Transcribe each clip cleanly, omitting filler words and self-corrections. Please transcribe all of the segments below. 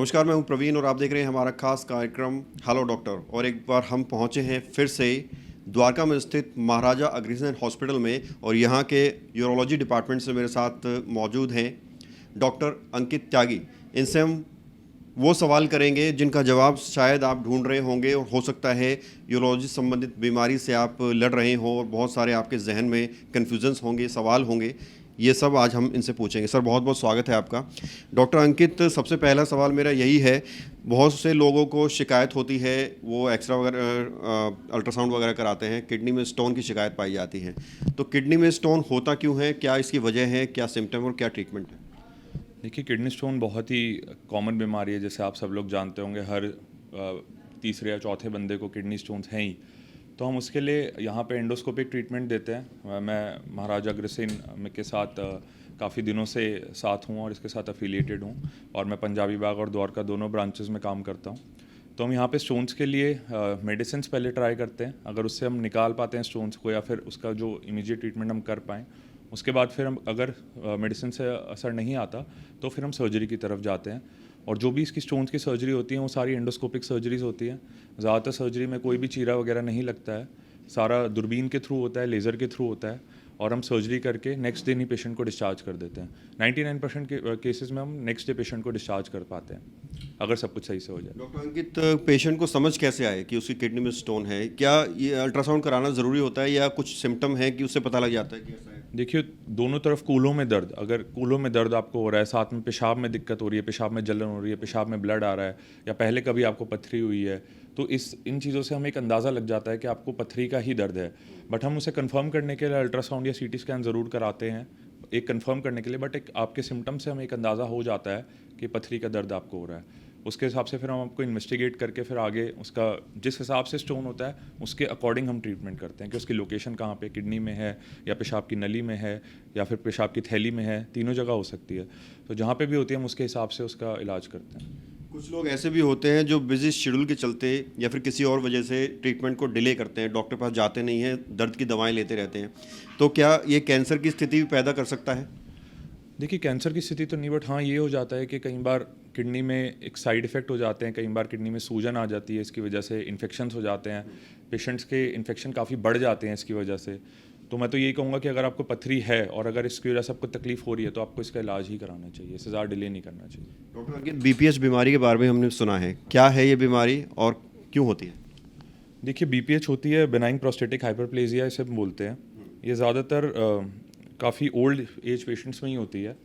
नमस्कार, मैं हूं प्रवीण और आप देख रहे हैं हमारा खास कार्यक्रम हेलो डॉक्टर। और एक बार हम पहुंचे हैं फिर से द्वारका में स्थित महाराजा अग्रसेन हॉस्पिटल में और यहां के यूरोलॉजी डिपार्टमेंट से मेरे साथ मौजूद हैं डॉक्टर अंकित त्यागी। इनसे हम वो सवाल करेंगे जिनका जवाब शायद आप ढूंढ रहे होंगे और हो सकता है यूरोलॉजी संबंधित बीमारी से आप लड़ रहे हों और बहुत सारे आपके जहन में कन्फ्यूजन्स होंगे, सवाल होंगे। ये सब आज हम इनसे पूछेंगे। सर, बहुत बहुत स्वागत है आपका। डॉक्टर अंकित, सबसे पहला सवाल मेरा यही है, बहुत से लोगों को शिकायत होती है, वो एक्सरा वगैरह अल्ट्रासाउंड वगैरह कराते हैं, किडनी में स्टोन की शिकायत पाई जाती है। तो किडनी में स्टोन होता क्यों है, क्या इसकी वजह है, क्या सिम्टम और क्या ट्रीटमेंट है? देखिए, किडनी स्टोन बहुत ही कॉमन बीमारी है। जैसे आप सब लोग जानते होंगे, हर तीसरे या चौथे बंदे को किडनी स्टोन्स हैं ही। तो हम उसके लिए यहाँ पे एंडोस्कोपिक ट्रीटमेंट देते हैं। मैं महाराजा अग्रसेन के साथ काफ़ी दिनों से साथ हूँ और इसके साथ एफिलिएटेड हूँ और मैं पंजाबी बाग और द्वारका दोनों ब्रांचेस में काम करता हूँ। तो हम यहाँ पे स्टोन्स के लिए मेडिसिन पहले ट्राई करते हैं। अगर उससे हम निकाल पाते हैं स्टोन्स को या फिर उसका जो इमीडिएट ट्रीटमेंट हम कर पाएँ, उसके बाद फिर हम अगर मेडिसिन से असर नहीं आता तो फिर हम सर्जरी की तरफ जाते हैं। और जो भी इसकी स्टोन्स की सर्जरी होती है वो सारी एंडोस्कोपिक सर्जरीज होती हैं। ज़्यादातर सर्जरी में कोई भी चीरा वगैरह नहीं लगता है, सारा दूरबीन के थ्रू होता है, लेज़र के थ्रू होता है और हम सर्जरी करके नेक्स्ट दिन ही पेशेंट को डिस्चार्ज कर देते हैं। 99% के केसेस में हम नेक्स्ट डे पेशेंट को डिस्चार्ज कर पाते हैं अगर सब कुछ सही से हो जाए। डॉक्टर अंकित, पेशेंट को समझ कैसे आए कि उसकी किडनी में स्टोन है? क्या ये अल्ट्रासाउंड कराना ज़रूरी होता है या कुछ सिम्टम है कि उससे पता लग जाता है कि ऐसा है? देखिए, दोनों तरफ कूलों में दर्द, अगर कूलों में दर्द आपको हो रहा है, साथ में पेशाब में दिक्कत हो रही है, पेशाब में जलन हो रही है, पेशाब में ब्लड आ रहा है या पहले कभी आपको पथरी हुई है, तो इन चीज़ों से हमें एक अंदाज़ा लग जाता है कि आपको पथरी का ही दर्द है। बट हम उसे कंफर्म करने के लिए अल्ट्रासाउंड या सीटी स्कैन ज़रूर कराते हैं, एक कंफर्म करने के लिए। बट एक आपके सिम्टम से हमें एक अंदाज़ा हो जाता है कि पथरी का दर्द आपको हो रहा है। उसके हिसाब से फिर हम आपको इन्वेस्टिगेट करके फिर आगे उसका जिस हिसाब से स्टोन होता है उसके अकॉर्डिंग हम ट्रीटमेंट करते हैं कि उसकी लोकेशन कहाँ पे, किडनी में है या पेशाब की नली में है या फिर पेशाब की थैली में है, तीनों जगह हो सकती है। तो जहाँ पे भी होती है हम उसके हिसाब से उसका इलाज करते हैं। कुछ लोग ऐसे भी होते हैं जो बिजी शेड्यूल के चलते या फिर किसी और वजह से ट्रीटमेंट को डिले करते हैं, डॉक्टर पास जाते नहीं हैं, दर्द की दवाएं लेते रहते हैं। तो क्या ये कैंसर की स्थिति भी पैदा कर सकता है? देखिए, कैंसर की स्थिति तो नहीं, बट हाँ ये हो जाता है कि कई बार किडनी में एक साइड इफ़ेक्ट हो जाते हैं, कई बार किडनी में सूजन आ जाती है, इसकी वजह से इन्फेक्शंस हो जाते हैं, पेशेंट्स के इन्फेक्शन काफ़ी बढ़ जाते हैं इसकी वजह से। तो मैं तो यही कहूँगा कि अगर आपको पथरी है और अगर इसकी वजह से आपको तकलीफ हो रही है तो आपको इसका इलाज ही कराना चाहिए, इससे ज़्यादा डिले नहीं करना चाहिए। डॉक्टर अंकित, बीपीएच बीमारी के बारे में हमने सुना है, क्या है ये बीमारी और क्यों होती है? देखिए, बीपीएच होती है बेनाइन प्रोस्टेटिक हाइपरप्लेजिया, इसे हम बोलते हैं। ये ज़्यादातर काफ़ी ओल्ड एज पेशेंट्स में ही होती है।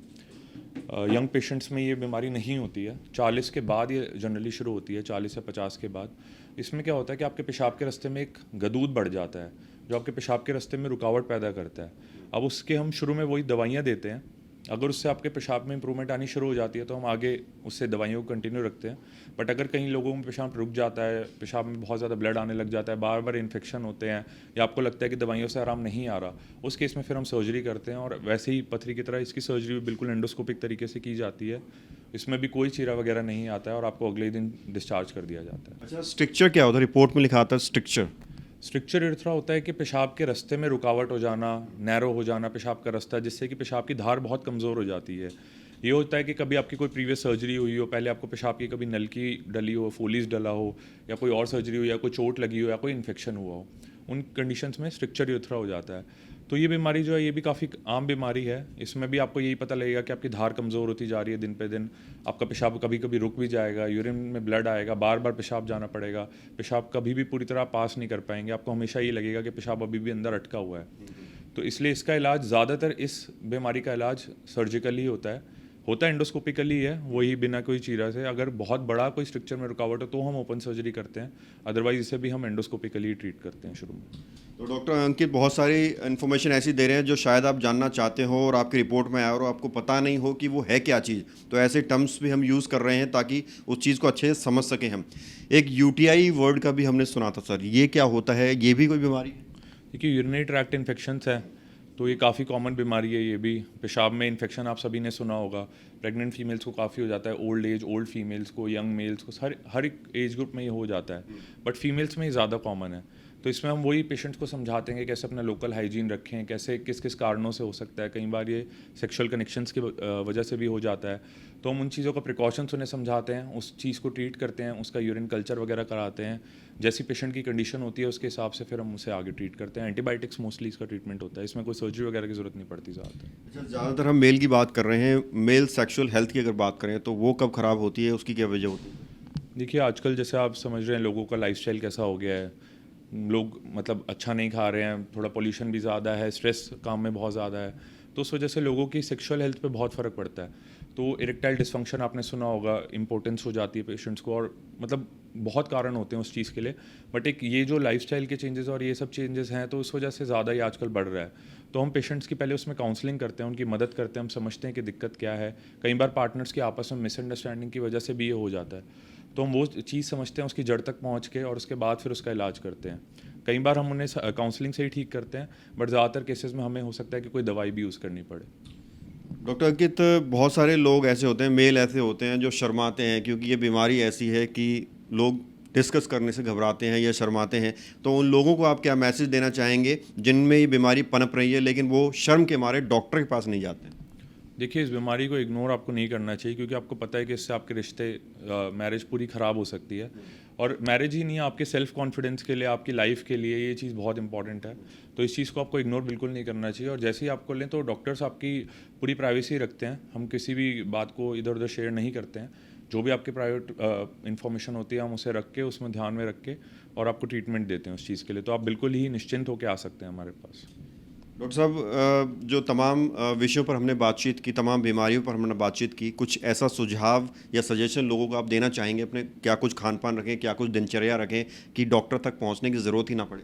यंग पेशेंट्स में ये बीमारी नहीं होती है। 40 के बाद ये जनरली शुरू होती है, 40 या 50 के बाद। इसमें क्या होता है कि आपके पेशाब के रास्ते में एक गदूद बढ़ जाता है जो आपके पेशाब के रास्ते में रुकावट पैदा करता है। अब उसके हम शुरू में वही दवाइयाँ देते हैं। अगर उससे आपके पेशाब में इंप्रूवमेंट आनी शुरू हो जाती है तो हम आगे उससे दवाइयों को कंटिन्यू रखते हैं। बट अगर कहीं लोगों में पेशाब रुक जाता है, पेशाब में बहुत ज़्यादा ब्लड आने लग जाता है, बार बार इन्फेक्शन होते हैं या आपको लगता है कि दवाइयों से आराम नहीं आ रहा, उस केस में फिर हम सर्जरी करते हैं। और वैसे ही पथरी की तरह इसकी सर्जरी भी बिल्कुल एंडोस्कोपिक तरीके से की जाती है। इसमें भी कोई चीरा वगैरह नहीं आता है और आपको अगले दिन डिस्चार्ज कर दिया जाता है। अच्छा, स्ट्रक्चर क्या होता है? रिपोर्ट में लिखा आता है स्ट्रक्चर। स्ट्रक्चर इर्थरा होता है कि पेशाब के रास्ते में रुकावट हो जाना, नैरो हो जाना पेशाब का रास्ता, जिससे कि पेशाब की धार बहुत कमज़ोर हो जाती है। ये होता है कि कभी आपकी कोई प्रीवियस सर्जरी हुई हो, पहले आपको पेशाब की कभी नलकी डली हो, फोलीज डला हो, या कोई और सर्जरी हो, या कोई चोट लगी हो, या कोई इन्फेक्शन हुआ हो, उन कंडीशंस में स्ट्रक्चर यूथरा हो जाता है। तो ये बीमारी जो है ये भी काफ़ी आम बीमारी है। इसमें भी आपको यही पता लगेगा कि आपकी धार कमज़ोर होती जा रही है दिन पे दिन। आपका पेशाब कभी कभी रुक भी जाएगा, यूरिन में ब्लड आएगा, बार बार पेशाब जाना पड़ेगा, पेशाब कभी भी पूरी तरह पास नहीं कर पाएंगे, आपको हमेशा ये लगेगा कि पेशाब अभी भी अंदर अटका हुआ है। तो इसलिए इसका इलाज ज़्यादातर, इस बीमारी का इलाज सर्जिकली होता है एंडोस्कोपिकली है, वही बिना कोई चीरा से। अगर बहुत बड़ा कोई स्ट्रक्चर में रुकावट हो तो हम ओपन सर्जरी करते हैं, अदरवाइज इसे भी हम एंडोस्कोपिकली ट्रीट करते हैं शुरू में। तो डॉक्टर अंकित, बहुत सारी इन्फॉर्मेशन ऐसी दे रहे हैं जो शायद आप जानना चाहते हो और आपकी रिपोर्ट में आया और आपको पता नहीं हो कि वो है क्या चीज़। तो ऐसे टर्म्स भी हम यूज़ कर रहे हैं ताकि उस चीज़ को अच्छे से समझ सकें हम। एक यूटीआई वर्ड का भी हमने सुना था सर, ये क्या होता है? ये भी कोई बीमारी है? देखिए, यूरिनरी ट्रैक्ट इन्फेक्शंस है तो ये काफ़ी कॉमन बीमारी है। ये भी पेशाब में इन्फेक्शन आप सभी ने सुना होगा। प्रेग्नेंट फीमेल्स को काफ़ी हो जाता है, ओल्ड फीमेल्स को, यंग मेल्स को, हर एक एज ग्रुप में ये हो जाता है, बट फीमेल्स में ही ज़्यादा कॉमन है। तो इसमें हम वही पेशेंट्स को समझाते हैं कि कैसे अपना लोकल हाइजीन रखें, कैसे किस किस कारणों से हो सकता है, कई बार ये सेक्सुअल कनेक्शंस की वजह से भी हो जाता है। तो हम उन चीज़ों का प्रिकॉशंस उन्हें समझाते हैं, उस चीज़ को ट्रीट करते हैं, उसका यूरिन कल्चर वगैरह कराते हैं, जैसी पेशेंट की कंडीशन होती है उसके हिसाब से फिर हम उसे आगे ट्रीट करते हैं। एंटीबायोटिक्स मोस्टली इसका ट्रीटमेंट होता है, इसमें कोई सर्जरी वगैरह की ज़रूरत नहीं पड़ती ज़्यादातर। अच्छा, ज़्यादातर हम मेल की बात कर रहे हैं, मेल सेक्सुअल हेल्थ की अगर बात करें तो वो कब ख़राब होती है, उसकी क्या वजह होती है? देखिए आजकल जैसे आप समझ रहे हैं लोगों का लाइफस्टाइल कैसा हो गया है, लोग मतलब अच्छा नहीं खा रहे हैं, थोड़ा पोल्यूशन भी ज़्यादा है, स्ट्रेस काम में बहुत ज़्यादा है, तो उस वजह से लोगों की सेक्सुअल हेल्थ पे बहुत फ़र्क पड़ता है। तो इरेक्टाइल डिसफंक्शन आपने सुना होगा, इम्पोर्टेंस हो जाती है पेशेंट्स को, और मतलब बहुत कारण होते हैं उस चीज़ के लिए। बट एक ये जो लाइफस्टाइल के चेंजेस और ये सब चेंजेस हैं, तो उस वजह से ज़्यादा ही आजकल बढ़ रहा है। तो हम पेशेंट्स की पहले उसमें काउंसलिंग करते हैं, उनकी मदद करते हैं, हम समझते हैं कि दिक्कत क्या है। कई बार पार्टनर्स की आपस में मिसअंडरस्टैंडिंग की वजह से भी ये हो जाता है, तो हम वो चीज़ समझते हैं, उसकी जड़ तक पहुँच के, और उसके बाद फिर उसका इलाज करते हैं। कई बार हम उन्हें काउंसलिंग से ही ठीक करते हैं, बट ज़्यादातर केसेस में हमें हो सकता है कि कोई दवाई भी यूज़ करनी पड़े। डॉक्टर अंकित, बहुत सारे लोग ऐसे होते हैं, मेल ऐसे होते हैं जो शर्माते हैं, क्योंकि ये बीमारी ऐसी है कि लोग डिस्कस करने से घबराते हैं या शर्माते हैं। तो उन लोगों को आप क्या मैसेज देना चाहेंगे जिनमें ये बीमारी पनप रही है लेकिन वो शर्म के मारे डॉक्टर के पास नहीं जाते? देखिए, इस बीमारी को इग्नोर आपको नहीं करना चाहिए, क्योंकि आपको पता है कि इससे आपके रिश्ते, मैरिज पूरी ख़राब हो सकती है। और मैरिज ही नहीं, आपके सेल्फ कॉन्फिडेंस के लिए, आपकी लाइफ के लिए ये चीज़ बहुत इंपॉर्टेंट है। तो इस चीज़ को आपको इग्नोर बिल्कुल नहीं करना चाहिए। और जैसे ही आपको लें तो डॉक्टर्स आपकी पूरी प्राइवेसी रखते हैं, हम किसी भी बात को इधर उधर शेयर नहीं करते हैं। जो भी आपकी प्राइवेट इन्फॉर्मेशन होती है हम उसे रख के, उसमें ध्यान में रख के, और आपको ट्रीटमेंट देते हैं उस चीज़ के लिए। तो आप बिल्कुल ही निश्चिंत होकर आ सकते हैं हमारे पास। डॉक्टर साहब, जो तमाम विषयों पर हमने बातचीत की, तमाम बीमारियों पर हमने बातचीत की, कुछ ऐसा सुझाव या सजेशन लोगों को आप देना चाहेंगे अपने? क्या कुछ खान पान रखें, क्या कुछ दिनचर्या रखें कि डॉक्टर तक पहुंचने की ज़रूरत ही ना पड़े?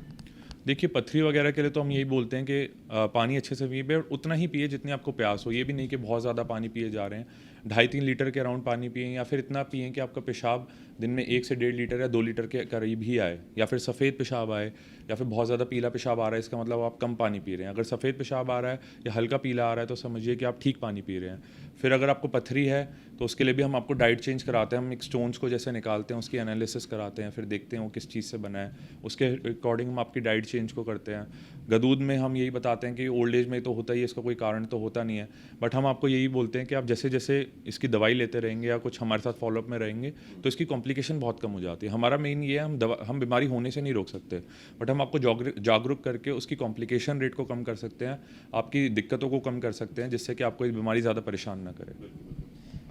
देखिए, पथरी वगैरह के लिए तो हम यही बोलते हैं कि पानी अच्छे से पिए, उतना ही पिए जितनी आपको प्यास हो। ये भी नहीं कि बहुत ज़्यादा पानी पिए जा रहे हैं। 2.5-3 लीटर के अराउंड पानी पिए, या फिर इतना पिए कि आपका पेशाब दिन में 1 से 1.5 लीटर या 2 लीटर के करीब ही आए, या फिर सफ़ेद पेशाब आए, या फिर बहुत ज़्यादा पीला पेशाब आ रहा है, इसका मतलब आप कम पानी पी रहे हैं। अगर सफ़ेद पेशाब आ रहा है या हल्का पीला आ रहा है तो समझिए कि आप ठीक पानी पी रहे हैं। फिर अगर आपको पथरी है तो उसके लिए भी हम आपको डाइट चेंज कराते हैं। हम एक स्टोन्स को जैसे निकालते हैं, उसकी एनालिसिस कराते हैं, फिर देखते हैं वो किस चीज़ से बना है, उसके अकॉर्डिंग हम आपकी डाइट चेंज को करते हैं। गदूद में हम यही बताते हैं कि ओल्ड एज में तो होता ही है, इसका कोई कारण तो होता नहीं है, बट हम आपको यही बोलते हैं कि आप जैसे जैसे इसकी दवाई लेते रहेंगे या कुछ हमारे साथ फॉलोअप में रहेंगे तो इसकी कॉम्प्लिकेशन बहुत कम हो जाती है। हमारा मेन ये है, हम बीमारी होने से नहीं रोक सकते, बट हम आपको जागरूक करके उसकी कॉम्प्लिकेशन रेट को कम कर सकते हैं, आपकी दिक्कतों को कम कर सकते हैं, जिससे कि आपको ये बीमारी ज़्यादा परेशान ना करे।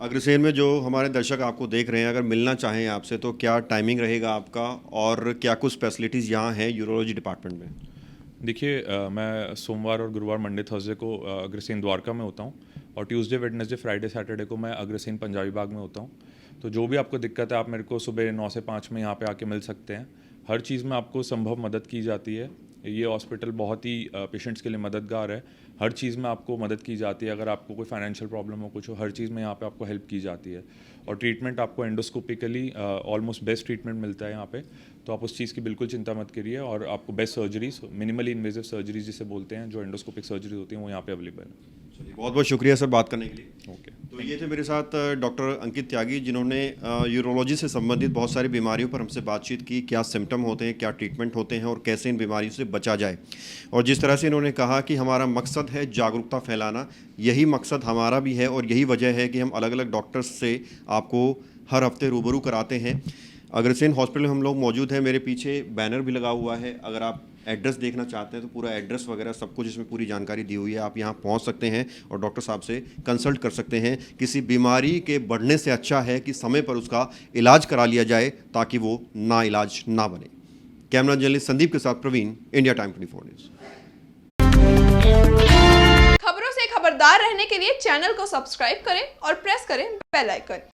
अग्रसेन में जो हमारे दर्शक आपको देख रहे हैं, अगर मिलना चाहें आपसे तो क्या टाइमिंग रहेगा आपका, और क्या कुछ फैसिलिटीज़ यहाँ हैं यूरोलॉजी डिपार्टमेंट में? देखिए, मैं सोमवार और गुरुवार, मंडे थर्सडे को अग्रसेन द्वारका में होता हूँ, और ट्यूसडे वेडनेसडे फ्राइडे सैटरडे को मैं अग्रसेन पंजाबी बाग में होता हूँ। तो जो भी आपको दिक्कत है, आप मेरे को सुबह 9 से 5 में यहाँ पे आके मिल सकते हैं। हर चीज़ में आपको संभव मदद की जाती है। ये हॉस्पिटल बहुत ही पेशेंट्स के लिए मददगार है। हर चीज़ में आपको मदद की जाती है। अगर आपको कोई फाइनेंशियल प्रॉब्लम हो, कुछ हो, हर चीज़ में यहाँ पे आपको हेल्प की जाती है। और ट्रीटमेंट आपको एंडोस्कोपिकली ऑलमोस्ट बेस्ट ट्रीटमेंट मिलता है यहाँ पे। तो आप उस चीज़ की बिल्कुल चिंता मत करिए, और आपको best surgeries, minimally invasive surgeries जिसे बोलते हैं, जो एंडोस्कोपिक सर्जरीज होती हैं, वो यहाँ पे अवेलेबल है। चलिए, बहुत बहुत शुक्रिया सर बात करने के लिए। ओके। तो ये थे मेरे साथ डॉक्टर अंकित त्यागी, जिन्होंने यूरोलॉजी से संबंधित बहुत सारी बीमारियों पर हमसे बातचीत की, क्या सिम्टम होते हैं, क्या ट्रीटमेंट होते हैं और कैसे इन बीमारियों से बचा जाए। और जिस तरह से इन्होंने कहा कि हमारा मकसद है जागरूकता फैलाना, यही मकसद हमारा भी है, और यही वजह है कि हम अलग अलग डॉक्टर्स से आपको हर हफ्ते रूबरू कराते हैं। अग्रसेन हॉस्पिटल में हम लोग मौजूद हैं। मेरे पीछे बैनर भी लगा हुआ है, अगर आप एड्रेस देखना चाहते हैं तो पूरा एड्रेस वगैरह सब कुछ इसमें पूरी जानकारी दी हुई है। आप यहाँ पहुँच सकते हैं और डॉक्टर साहब से कंसल्ट कर सकते हैं। किसी बीमारी के बढ़ने से अच्छा है कि समय पर उसका इलाज करा लिया जाए, ताकि वो ना इलाज ना बने। कैमरा जर्नलिस्ट संदीप के साथ प्रवीण, इंडिया टाइम 24 न्यूज़। खबरों से खबरदार रहने के लिए चैनल को सब्सक्राइब करें और प्रेस करें बेल आइकन।